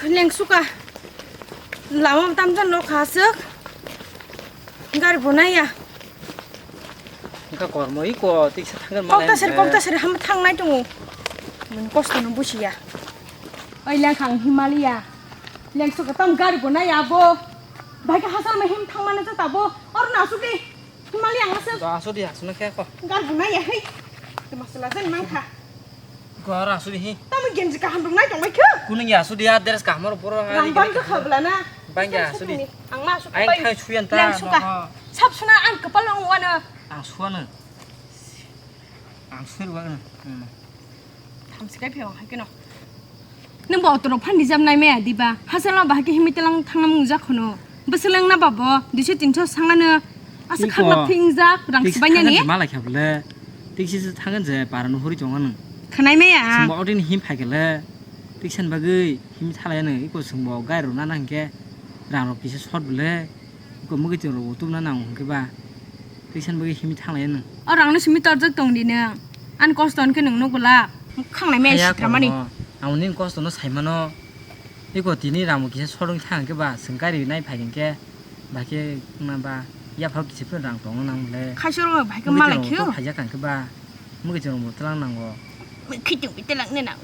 Lengsuka lama tamjan lo khasuk gar bonaya Enggak kormo iko tik setanggan malah. Kok tasir ham thangnai dong mun kosto no busia oi lang khang Himalaya Lengsuka tam gar bonaya bo baika hasal me him thangmane ta tabo or nasuki Himalaya ngasuk Asu dia asuna kayak kok. gar bonaya hei te masala zen mangkha Gua asu di. Tamu genji ka handung nai dong mai ke Kuning ya asu dia deres kamar pura hari. Bang ke khablana Bang ya asu di. ang masuk Aing kai chuyan ta. Lengsuka sabsuna ang kepalong wana Asuana. Asu ruang. Tamsikai pheo hai keno nang bo toro phani jamnai me adiba hasala ba ke himitelang thangnam muja khono beselang na babo 200 300 sangana asa khagla phingja rang sibanya ni malah khabla. Tiksis tangan je paran hori jongan. khanai me ya Semua odin him phagela. Tiksan bagai him thalayana iko semua gai rona nangke. Rang ro kise shot bele. Iko mugi joro utum na nang ke ba. Tiksan bagai him thalayana. orang no simitar jak tong dine an koston ke nang no gola khangnai me sikramani Amunin kosto no saimano. Iko tini ramu kise shorong thang ke ba sengkari nai phagin ke. Ba ke na ba ya phau kise pun rang tong nang le. khaisoro ba ke malai khyo phajak kan ke ba. Mugi joro mutlang nang go. khitung bitelang ne nang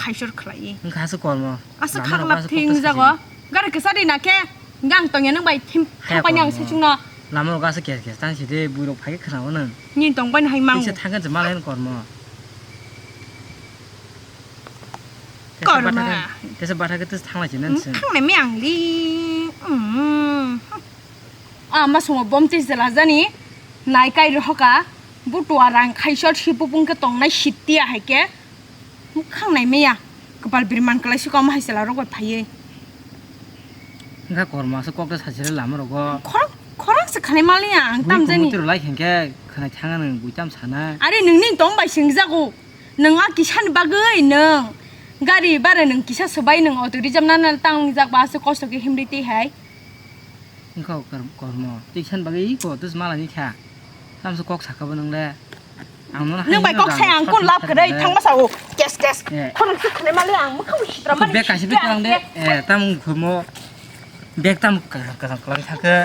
khaisor khlai Engka asu kormo. asa khagla phingja go gar ke sari na ke gang tong yang bai thim thapanyang sechungna Lama gasa kes tan side buiro phage khrawono. ni tong ban hai mang Tikse thangan je malayan kormo. korma Tese batha ke tes thangla jinan sen. khangnai me ang li ama songo bomtis jela jani nai kai roka butua rang khaisor sipupung ke tong nai sitia haike khangnai me ya kapal birman kalai sukam haisela rog phaiye Engka kormo asu kokta sajire lama rogo. khorang se khane mali ang tam jani Mutir lai khengke khana thangan buitam sana. are ningni tong bai singjago nang a kisan bagai nang gari bara nang kisa sabai nang autorizam nan tang jak ba se kosto ke himriti hai Engka kormo. Tiksan bagai ko tes malani kha. Samsu kok sakabo nang le. nang bai kok sai ang kun lap kadai thang ma sao kes khorang se khane mali ang ma khau sitra Ku bek kasih bek lang de. Tam khomo bek tam kalang thake.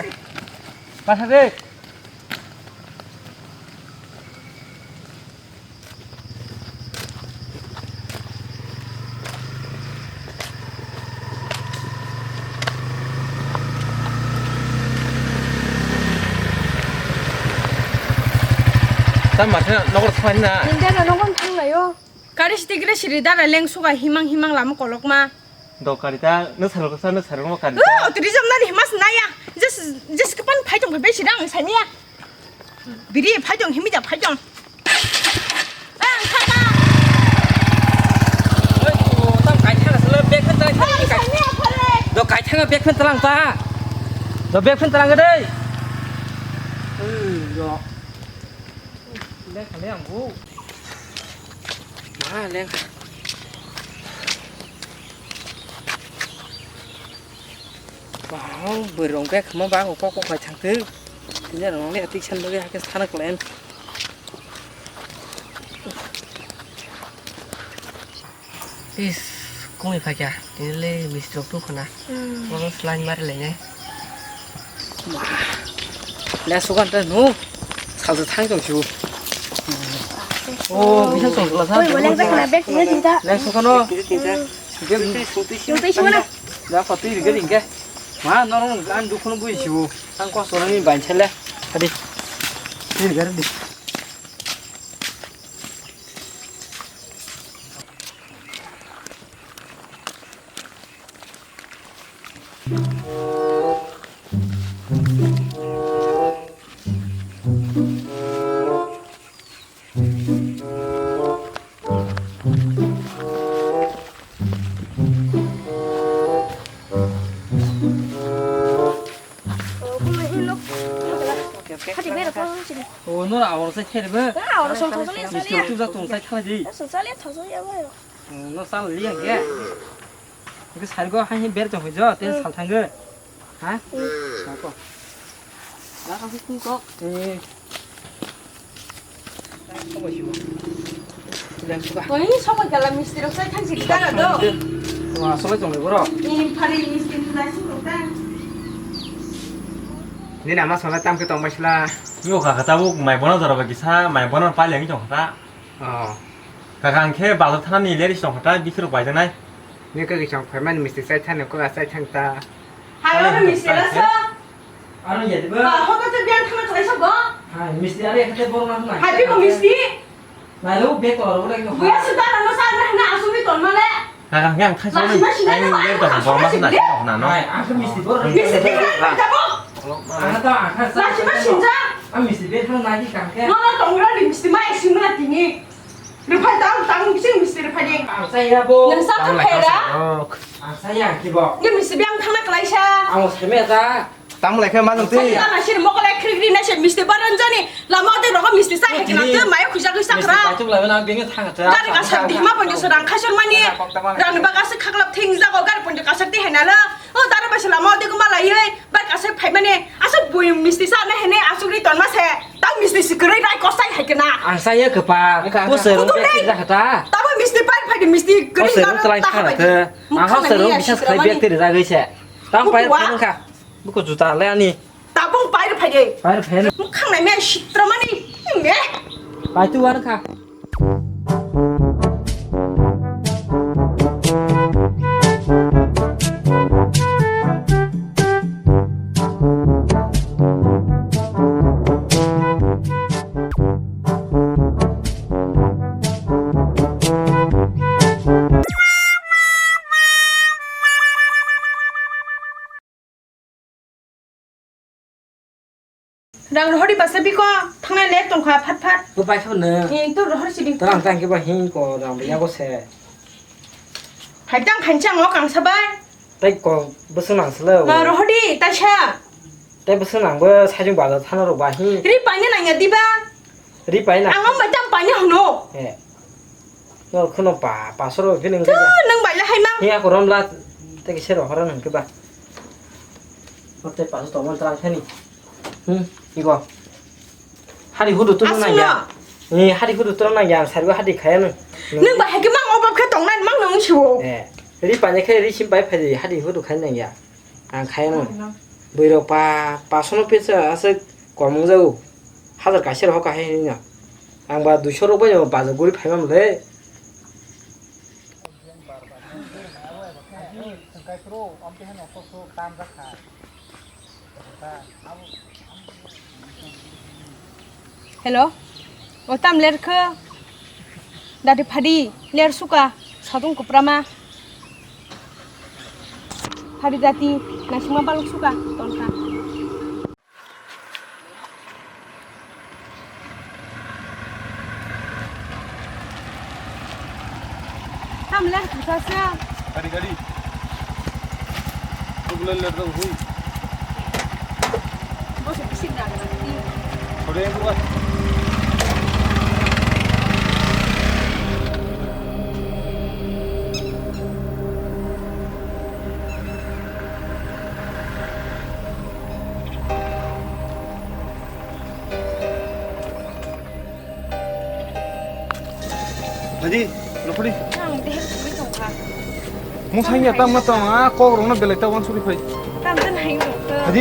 Batha ke. Macam nak orang na. ninda na ngon thang layo kari stigre siridara lengsuga himang lam kolok ma Dokarita, nusarok sana nusarok kan. autorizam na himas naya just kapan phajong be sidang samia biri phajong himija phajong khama Oi, tam kai thang sele bek pen talang. samia phale Do kai thang bek pen talang ta. Do bek pen talang dei. Yo. Lek khale ang bu. Ma lek. Wow, berong bek mau bang kok phải thằng thứ. Thế là nó lại tích chân với cái thằng nó lên. Is kung phải kya, thế là mistro tu khana. Nó slime mar lại nhé. Wow. Lẽ số con ta nu. Sao được thang trong chú. Ô, mình không sống là sao? oi boleh bek na bek ni dinta Lẽ số con nó. yung tay siwana Đã có tí được cái gì kia. Mà nó ăn đủ không bùi chịu. Ăn qua số nó mình bánh chân lẽ. Đi. Đi cái đi. Hadi bera ko sini. Ồ, nó là ảo sẽ chơi được bơ. Ảo nó song song sali Mình sali. chụp ra tùng sai thay gì? Song sali thong song ya ba. Nó sao là liang kia. Cái sải có hai bên trong phải chưa? Tên sải thằng cơ. Hả? Đó có. Đó không có. Ừ. Không phải chịu. Đang chụp à? Oi, sama kala misteri saya kan sih kan ada. 와 소리 좀 해보라. 이 파리 미스팅 다시 먹다. 니 나마 소라 땀그 똥마실라. 이거 가가다고 많이 번호 들어가 기사 많이 번호 빨리 양이 좀 하다. 가강 캐 바로 타는 일이 좀 하다 비스로 봐야잖아. 니 그게 좀 별만 미스팅 사이탄은 그가 사이탄다. 하여는 미스팅했어. 아는 얘기 뭐? 아, 허가도 비안 타면 그래서 뭐? 아 미스팅 안에 그때 보러 나서 나. 하비 거 미스팅. 나로 배거 그래 이거. 뭐야 쓰다는 너 사는 하나 아수비 돈 말래. 가강 그냥 타시는 아니 얘도 좀 번호 맞나 좀 나눠. 아그 미스팅 보러. 미스팅 하자고. 아나 아까 마지막 신장. 아 미스팅 배 타는 나기 강게. 너는 동그란 미스팅 마에 심으나 뛰니. 르파 땅 미스팅 미스팅 파니. 아 saya bo. Nang sa kapera. 아 saya kibo. 니 미스팅 비앙 탕나 클라이샤. 아 살메다. 땀来看马总队。 나 사실 먹을래 크리그리 나시 미스팅 바란자니 라마데 너가 미스팅 사 해기나 또 마에 구자그 사그라. 좀 라면 뱅에 타가자. 가리 가서 디마 번져서 랑 카셔마니 랑 바가스 카글랍 탱자고 가리 번져 가서 티 해나라 다른 바스 라마데 그 말아이 바가스 파이마니 아서 보이 미스팅 사네 해네 아수리 돈마세 딱 미스팅 그래 라이 거사이 해기나 아 saya kepa. Aku seru kita kata. 따로 미스팅 파이 파이 미스팅 Kau 그래 seru terang kata. Aku seru bisa sekali biar tidak jaga sih. Tang bayar pen kah? Buku juta lah ni. 따봉 파이를 파이 Bayar pen. 칸나면 시트라마니 네 Batuan kah? 랑 허리 바스 비고 탕내 랩 동카 팟팟 Aku bayar pen. 또 허리 시비 Terang tang kita hin ko orang banyak ko se. 발장 반장 어 강사발 Tapi ko bersenang selalu. 나 허리 따샤 Tapi bersenang ber sajung balas tanah rubah hin. 리 빠냐 나냐 디바 Ripai nak. 앙어 마장 빠냐 호노 Eh. Nó không bà solo cái này 그 능 발라 할망 Nghe của Rom là cái xe đỏ hơn cái bà. Nó tay bà số một trang thế này. 이거. 하리 후드 뚫는 야. 이 하리 후드 뚫는 야. 살고 하리 가야는. 능 바 해게 망 어밥 그 동난 망 너무 쉬워 예. 리 반에 그 리 신발 패지 하리 후드 가는 야. 안 가야는. 뭐이러 바 손을 펴서 아서 과문자고 하들 가시러 할까 해냐. 안 봐. 누셔로 보여 봐서 고리 팔면 돼. 헬로 오땀 레르크 다디 파디 레르 수가 사동 쿠프라마 파디 다티 나시마 발uk suka tonka 땀 레르 부사스야 가리. 그걸 내려도 후. 뭐서 비신다 그래 뭐가. Jadi, lo pergi. 땀 데헤 수비 동카 Mau saya tam mata mah, kau orang nak beli tahu kan suri pergi. 땀 든 하이 동카 Jadi,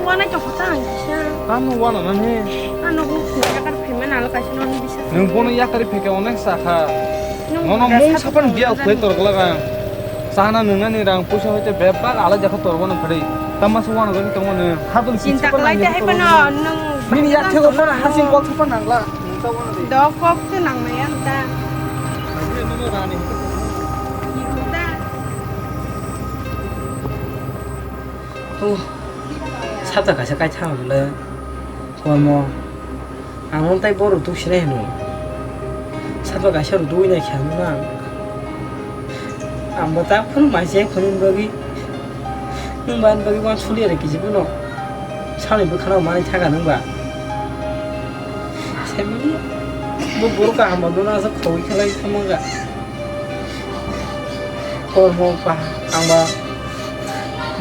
와나 좀 호탕 샤 kamu wana nani. 아노 내가 갈 페면 알아 가시는 비사 Nung bono ya kari peke onek saka. Nono mung sapan biar kue torgelaga. Sana nungan ni rang pusa hote bebak ala jaga torgona pergi. Tamas wana gani tongone. Habun cinta kelai teh peno nung Mini ya tega mana hasil kau sapan nangla. dokok tu nang na yan ta Jadi nono rani. ta sắp tới cả sẽ cái thao rồi còn mà ăn món tay bò được tôi sẽ nữa sắp tới cả sẽ được tôi này chán mà ăn mà ta không phải sẽ không được cái nhưng mà cái quan处理的其实不孬厂里不看到嘛你才干能吧才不干嘛都那是口起来他们个còn mà bà ăn mà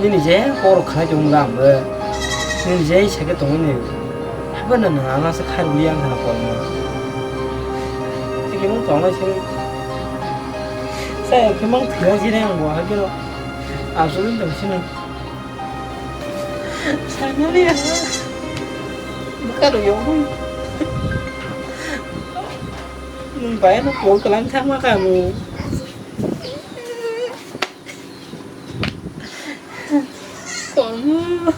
你这好看就干嘛你这些个东西不能那是看不一样看的好吗这个我讲了先 saya kemang tiga sih yang gua kira asal 정신을 상렬이야 bukan yung phải nó của cái lăng thang mà kamu kamu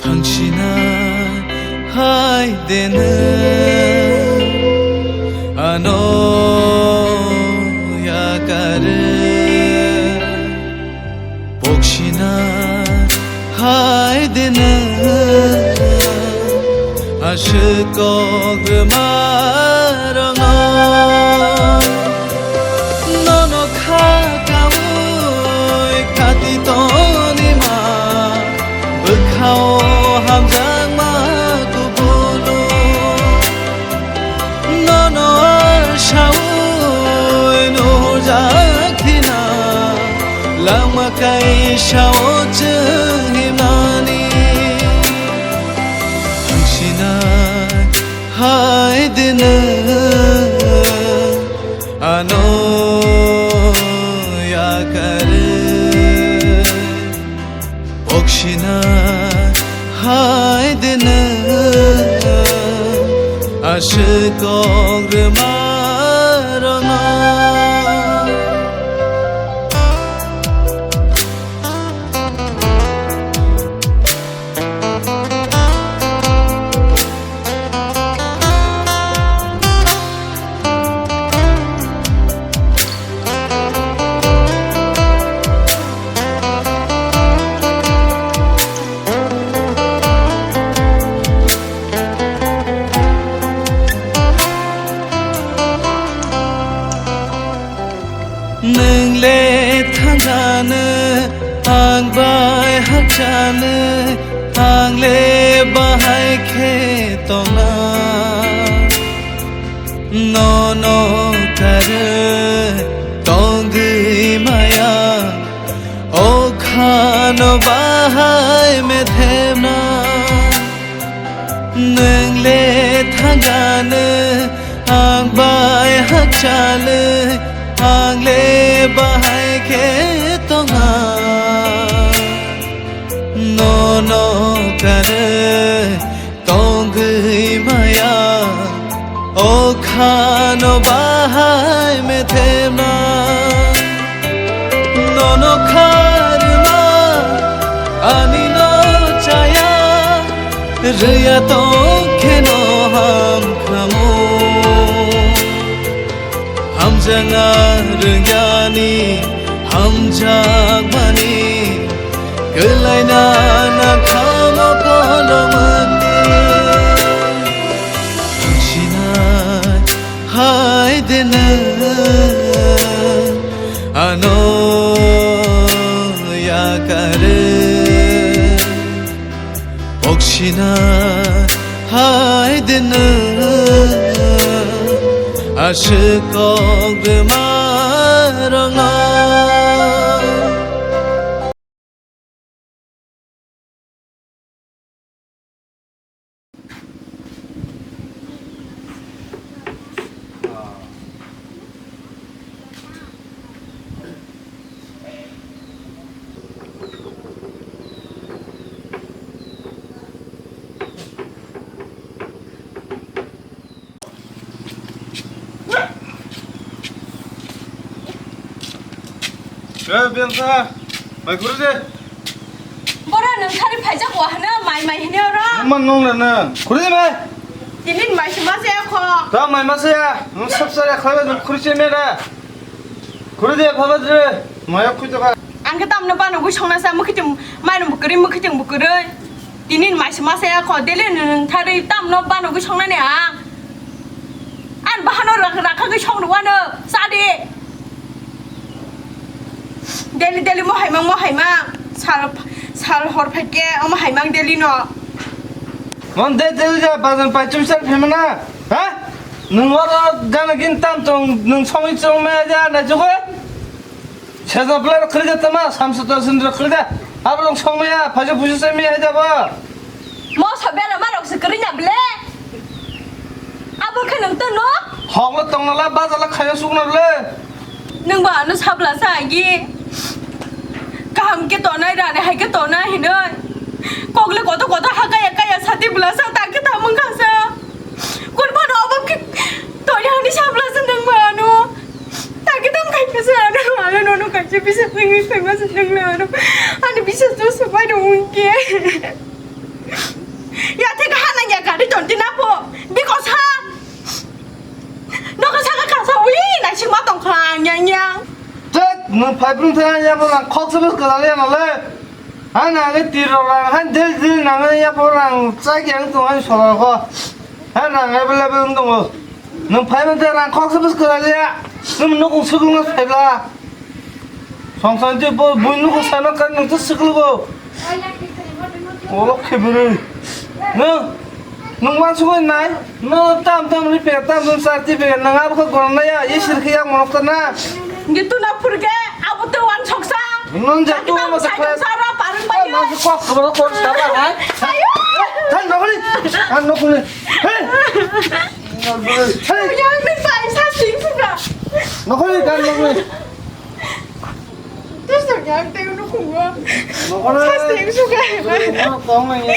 당신아 하이데는 아노야가르 복시나 하이데는 아쉽고 그마랑아 너너 가까이 가디더니마 bkhao ham jang ma ku bulu no no shau no jakina lama kai shau jhimani 당신아 하이드는 아노야가르 혹시나 하이드는 아쉽고 그마랑아 능래 탄자는 앙바이 학자는 앙레 바하이 케토나 노노 가르 똥그이 마야 오카노 바하이 메테나 능래 탄자는 앙바이 학자는 Angle bahai ke tonga no no kare tongui maya o khano bahai me thema no no kharma ani no chaya riya to kheno ham khamo hamjangarnyani hamjagmani kelaina na khamo kolomani 당신아 하이드는 아노야가르 혹시나 하이드는 아쉽고 그마랑아 야, 변사, 말 그러지? 뭐라는 살이 발자고 하나 마이마이 해내어라. 엄만 농라는 그러지 마. 니는 말씀하세요, 커. 다 말 마세야. 너 섭살에 가면 너 그러지 마라. 그러지 봐봐들. 뭐야 kuito가. 안 그다음에 봐는 그 성나사 뭐 그좀 말은 뭐 그래 뭐 그좀 뭐 그래. 니는 말씀하세요, 커. 내려는 다리 땀너 봐는 그 성나네 안. 안 봐하노 라카그 성도 와너 싸디. 델리 뭐 하이망 살 살 허르팔게 엄마 하이망 데리노 뭔데 들자 바전 빠쯤살 패면아 아? 능 와라 가나긴 땀통 능 성이 좀 매자 나 저거 세상 블라로 그러겠다마 30도선으로 그러다 아버랑 성매야 바저 부셨으면 해자봐 뭐 서베라 말 없어 그러냐 블레 아버 그는 떠노 허글로 떡날라 바잘라 카야 수그나블레 능봐 너 sabla 사기 함께 떠나이라네 하게 떠나이는 거기를 거도 하가야 사티 불러서 딱히 담은 가서 꼴바로 어법게 떠냐니 sabla서 능봐노 딱히 담 가이면서 안 너는 같이 bisa 생각해서 능나노 아니 bisa 또 서바로 온게 야 태가 하나냐 가리 전티나포 because 너가 생각해서 우리 나 지금 어떤 거냐냐 능 파이프는 타냐 보랑 콕스버스 그다려 나래 하나가 뒤로랑 한들 나는 야보랑 짜게 동안 서라고 하나가 블라블 운동을 능 파이프는 타랑 콕스버스 그다려 그럼 너고 수긍을 해라 성산지 뭐 누구 사나까 능도 쓰글고 오렇게 버려 능 만수고 있나? 너 땀 리페 땀 사티페 능 아버가 그러나야 이 시르게 약 먹었나? gitu na purge abu tuh wan soksa 넌 자꾸 뭐 saya sarah bareng bayi masuk kok kebal kok sabar kan ayo kan nokuli kan nokuli hei hei yang nih saya sasing sudah nokuli kan nokuli terus yang teh udah gua nokuli sasing suka 너 뻥이야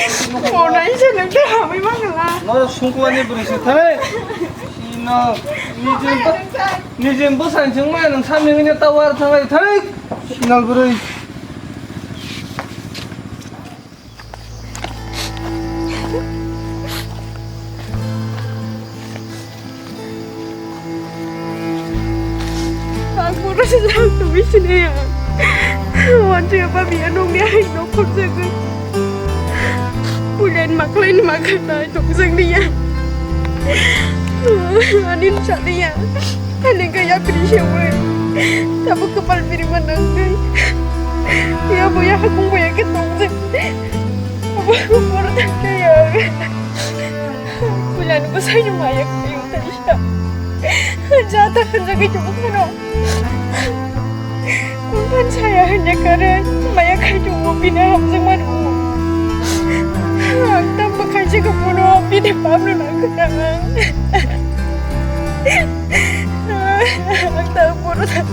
mau nanya seneng teh kami lah 너 숨고만이 부르시 타네 너 니즘 부산 정말 능 3명이나 따와라 타네 타네 날 부르 aku rasa sakit di sini ya wanita apa biar nunggu hari nongkrong saja bulan makan nongkrong saja anin cari ya anin kayak berisawai tapi kepala diri mana ya bu ya aku mau ya ketong aku baru tak kayak bulan aku saya mayak kayu tadi jatuh kan jaga cukup mana bukan saya hanya karena mayak kayu pindah sama dulu tanpa kaji kepunuh pindah pamlu nak kenang aku tak bodoh tak